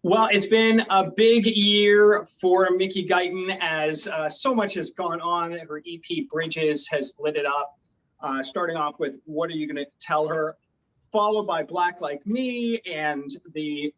Well, it's been a big year for Mickey Guyton as so much has gone on. Her EP Bridges has lit it up, starting off with What Are You Gonna Tell Her, followed by Black Like Me, and the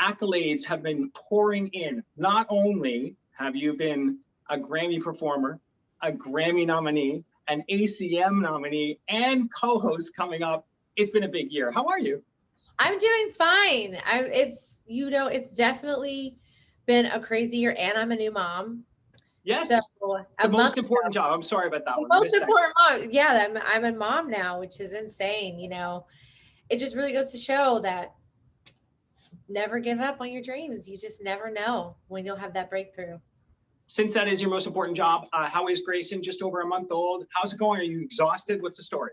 accolades have been pouring in. Not only have you been a Grammy performer, a Grammy nominee, an ACM nominee, and co-host coming up. It's been a big year. How are you? I'm doing fine. It's definitely been a crazy year, and I'm a new mom. Yes, so the most important job. I'm sorry about that one. Most important mom. Yeah, I'm a mom now, which is insane. It just really goes to show that never give up on your dreams. You just never know when you'll have that breakthrough. Since that is your most important job, how is Grayson? Just over a month old. How's it going? Are you exhausted? What's the story?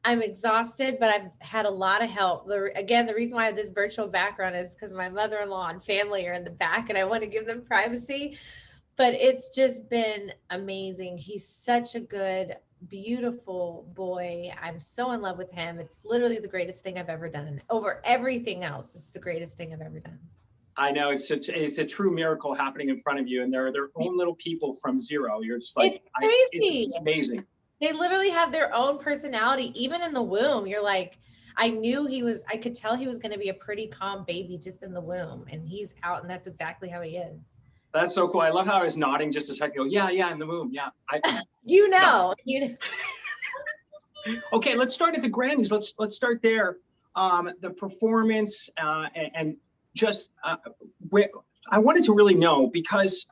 I'm exhausted, but I've had a lot of help. The reason why I have this virtual background is because my mother-in-law and family are in the back and I want to give them privacy, but it's just been amazing. He's such a good, beautiful boy. I'm so in love with him. It's literally the greatest thing I've ever done. Over everything else, it's the greatest thing I've ever done. I know it's a true miracle happening in front of you, and they're their own little people from zero. You're just like, it's crazy. It's amazing. They literally have their own personality, even in the womb. You're like, I could tell he was going to be a pretty calm baby just in the womb, and he's out, and that's exactly how he is. That's so cool. I love how I was nodding just a second ago. Yeah, in the womb. Yeah. You know. Okay, let's start at the Grammys. Let's start there. The performance and just I wanted to really know, because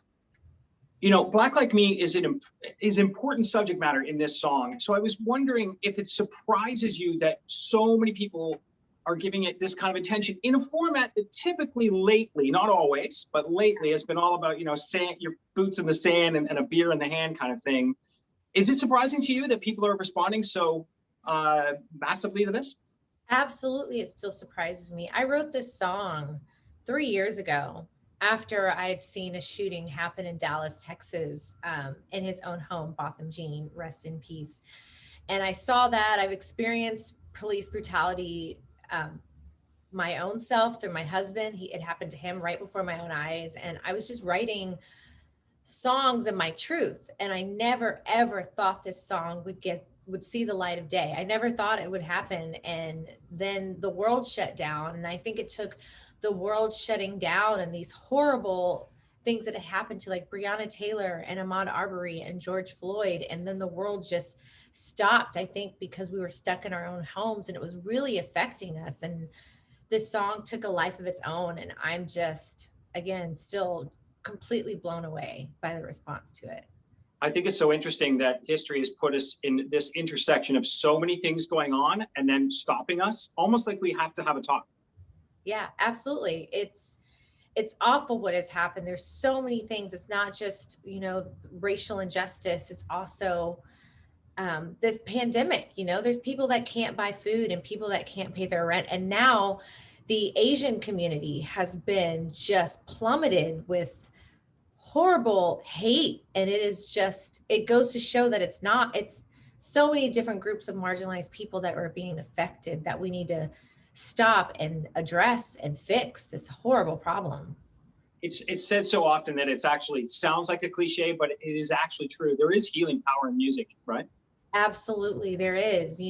Black Like Me is important subject matter in this song. So I was wondering if it surprises you that so many people are giving it this kind of attention in a format that typically lately, not always, but lately has been all about, sand, your boots in the sand and a beer in the hand kind of thing. Is it surprising to you that people are responding so massively to this? Absolutely. It still surprises me. I wrote this song 3 years ago, after I had seen a shooting happen in Dallas, Texas, in his own home, Botham Jean, rest in peace. And I saw that. I've experienced police brutality my own self through my husband. It happened to him right before my own eyes. And I was just writing songs of my truth. And I never, ever thought this song would see the light of day. I never thought it would happen. And then the world shut down. And I think it took the world shutting down and these horrible things that had happened to like Breonna Taylor and Ahmaud Arbery and George Floyd. And then the world just stopped, I think, because we were stuck in our own homes and it was really affecting us. And this song took a life of its own. And I'm just, again, still completely blown away by the response to it. I think it's so interesting that history has put us in this intersection of so many things going on and then stopping us, almost like we have to have a talk. Yeah, absolutely. It's awful what has happened. There's so many things. It's not just, racial injustice. It's also this pandemic. There's people that can't buy food and people that can't pay their rent. And now the Asian community has been just plummeted with horrible hate. And it goes to show that it's so many different groups of marginalized people that are being affected that we need to stop and address and fix this horrible problem. It's said so often that it's actually sounds like a cliche, but it is actually true. There is healing power in music, right? Absolutely, there is.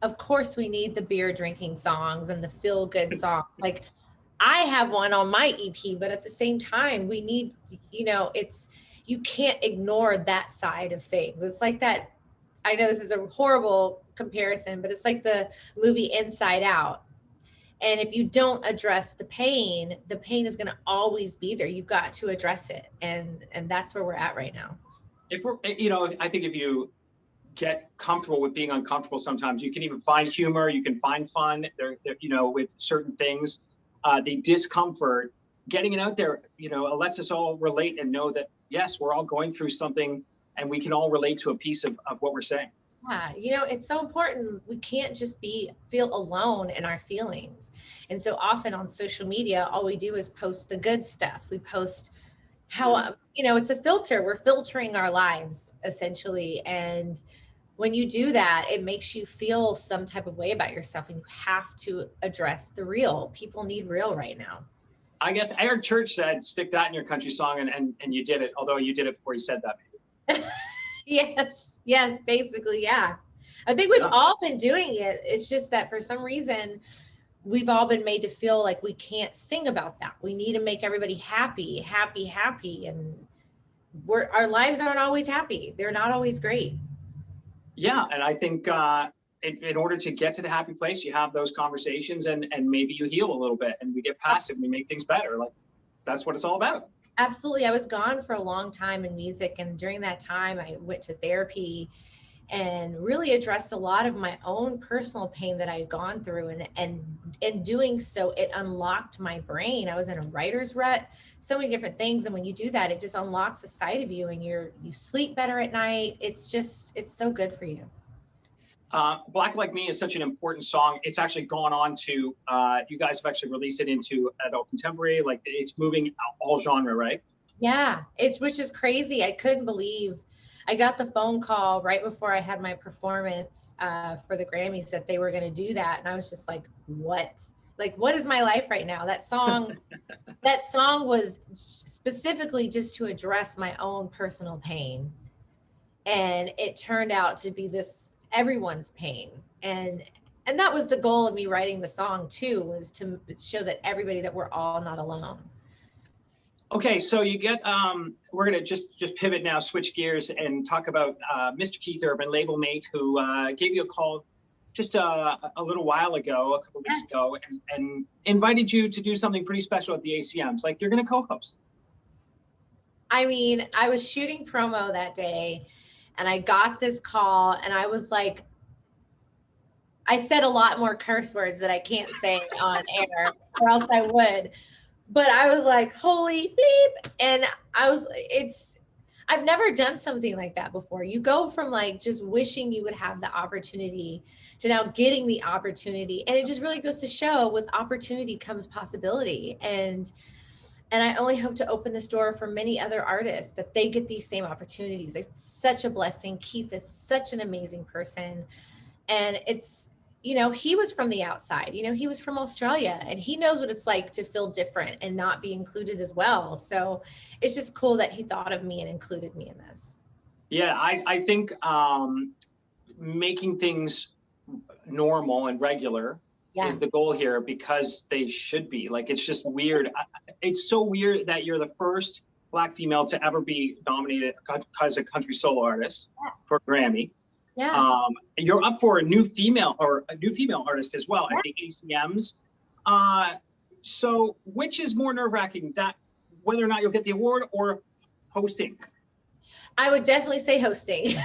Of course we need the beer drinking songs and the feel good songs. Like I have one on my EP, but at the same time, we need, you can't ignore that side of things. It's like that. I know this is a horrible comparison, but it's like the movie Inside Out. And if you don't address the pain is going to always be there. You've got to address it. And that's where we're at right now. I think if you get comfortable with being uncomfortable, sometimes you can even find humor, you can find fun there, with certain things, the discomfort, getting it out there, lets us all relate and know that, yes, we're all going through something and we can all relate to a piece of what we're saying. Yeah, it's so important. We can't just feel alone in our feelings. And so often on social media, all we do is post the good stuff. We post how, it's a filter. We're filtering our lives essentially. And when you do that, it makes you feel some type of way about yourself and you have to address the real. People need real right now. I guess Eric Church said, stick that in your country song, and you did it, although you did it before you said that. Yes, basically, yeah. I think we've Yeah. all been doing it. It's just that for some reason, we've all been made to feel like we can't sing about that. We need to make everybody happy, happy, happy. And our lives aren't always happy. They're not always great. Yeah, and I think in order to get to the happy place, you have those conversations, and maybe you heal a little bit, and we get past it, and we make things better. Like, that's what it's all about. Absolutely. I was gone for a long time in music, and during that time I went to therapy and really addressed a lot of my own personal pain that I had gone through, and in doing so, it unlocked my brain. I was in a writer's rut, so many different things, and when you do that, it just unlocks a side of you, and you sleep better at night. It's so good for you. Black Like Me is such an important song. It's actually gone on to, you guys have actually released it into adult contemporary, like it's moving all genre, right? Yeah, which is crazy. I couldn't believe I got the phone call right before I had my performance for the Grammys that they were going to do that. And I was just like, what? Like, what is my life right now? That song was specifically just to address my own personal pain. And it turned out to be everyone's pain. And that was the goal of me writing the song too, was to show that everybody, that we're all not alone. Okay, so you get, we're gonna just pivot now, switch gears, and talk about Mr. Keith Urban, label mate, who gave you a call just a little while ago, a couple weeks ago, and invited you to do something pretty special at the ACMs. Like, you're gonna co-host. I mean, I was shooting promo that day, and I got this call, and I was like, I said a lot more curse words that I can't say on air, or else I would. But I was like, holy bleep. And I've never done something like that before. You go from like just wishing you would have the opportunity to now getting the opportunity. And it just really goes to show, with opportunity comes possibility. And I only hope to open this door for many other artists, that they get these same opportunities. It's such a blessing. Keith is such an amazing person. And it's, he was from the outside, he was from Australia, and he knows what it's like to feel different and not be included as well. So it's just cool that he thought of me and included me in this. Yeah, I think making things normal and regular is the goal here, because they should be. Like, it's just weird. It's so weird that you're the first Black female to ever be nominated as a country solo artist for Grammy. Yeah. You're up for a new female artist as well at the ACMs. So which is more nerve-wracking, that whether or not you'll get the award, or hosting? I would definitely say hosting.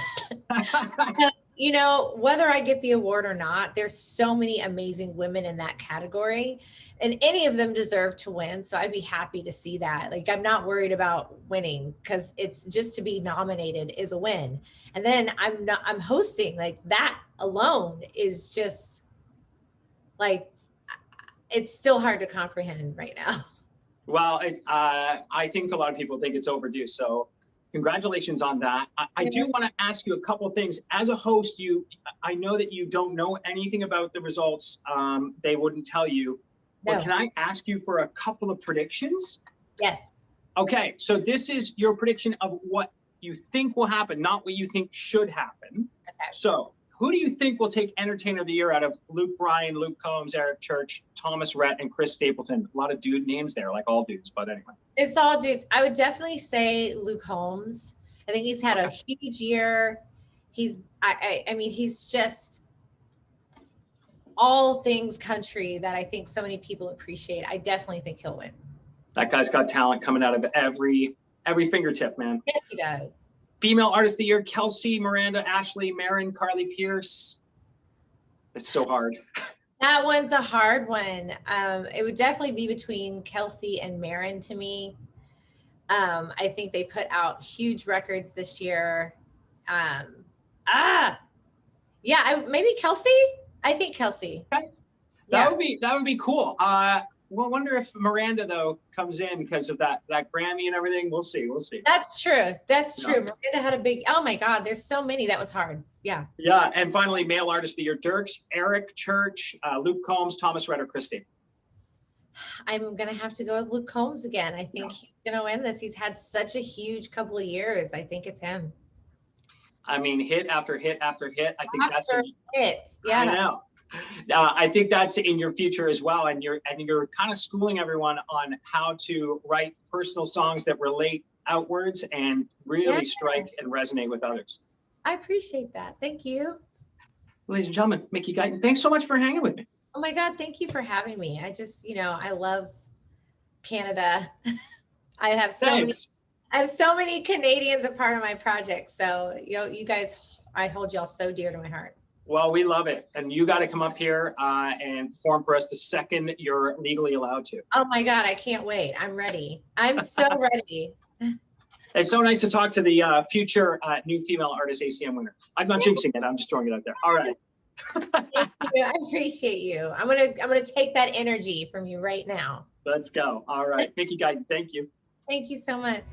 Whether I get the award or not, there's so many amazing women in that category, and any of them deserve to win. So I'd be happy to see that. Like, I'm not worried about winning, because it's just to be nominated is a win. And then I'm hosting, like, that alone is just like, it's still hard to comprehend right now. Well, I think a lot of people think it's overdue. So congratulations on that. I do want to ask you a couple of things. As a host, I know that you don't know anything about the results. They wouldn't tell you. No. But can I ask you for a couple of predictions? Yes. Okay, so this is your prediction of what you think will happen, not what you think should happen. Okay. So who do you think will take Entertainer of the Year out of Luke Bryan, Luke Combs, Eric Church, Thomas Rhett, and Chris Stapleton? A lot of dude names there, like all dudes, but anyway. It's all dudes. I would definitely say Luke Combs. I think he's had a huge year. I mean, he's just all things country that I think so many people appreciate. I definitely think he'll win. That guy's got talent coming out of every fingertip, man. Yes, he does. Female Artist of the Year: Kelsey, Miranda, Ashley, Marin, Carly Pierce. It's so hard. That one's a hard one. It would definitely be between Kelsey and Marin to me. I think they put out huge records this year. Maybe Kelsey. I think Kelsey. Okay. That would be cool. We'll wonder if Miranda though comes in because of that Grammy and everything. We'll see. That's true. Miranda had a big. Oh my God, there's so many. That was hard. Yeah. Yeah, and finally, Male Artist of the Year: Dirks, Eric Church, Luke Combs, Thomas Rhett, or Chris Stapleton. I'm gonna have to go with Luke Combs again. I think he's gonna win this. He's had such a huge couple of years. I think it's him. I mean, hit after hit after hit. I think that's hits. Yeah. I know. I think that's in your future as well, and you're kind of schooling everyone on how to write personal songs that relate outwards and really strike and resonate with others. I appreciate that. Thank you. Ladies and gentlemen, Mickey Guyton, thanks so much for hanging with me. Oh my God, thank you for having me. I just, I love Canada. I have so many Canadians a part of my project. So, you guys, I hold y'all so dear to my heart. Well, we love it. And you got to come up here and perform for us the second you're legally allowed to. Oh my God, I can't wait. I'm ready. I'm so ready. It's so nice to talk to the future new female artist ACM winner. I'm not jinxing it. I'm just throwing it out there. All right. Thank you. I appreciate you. I'm gonna take that energy from you right now. Let's go. All right. Mickey Guyton, thank you. Thank you so much.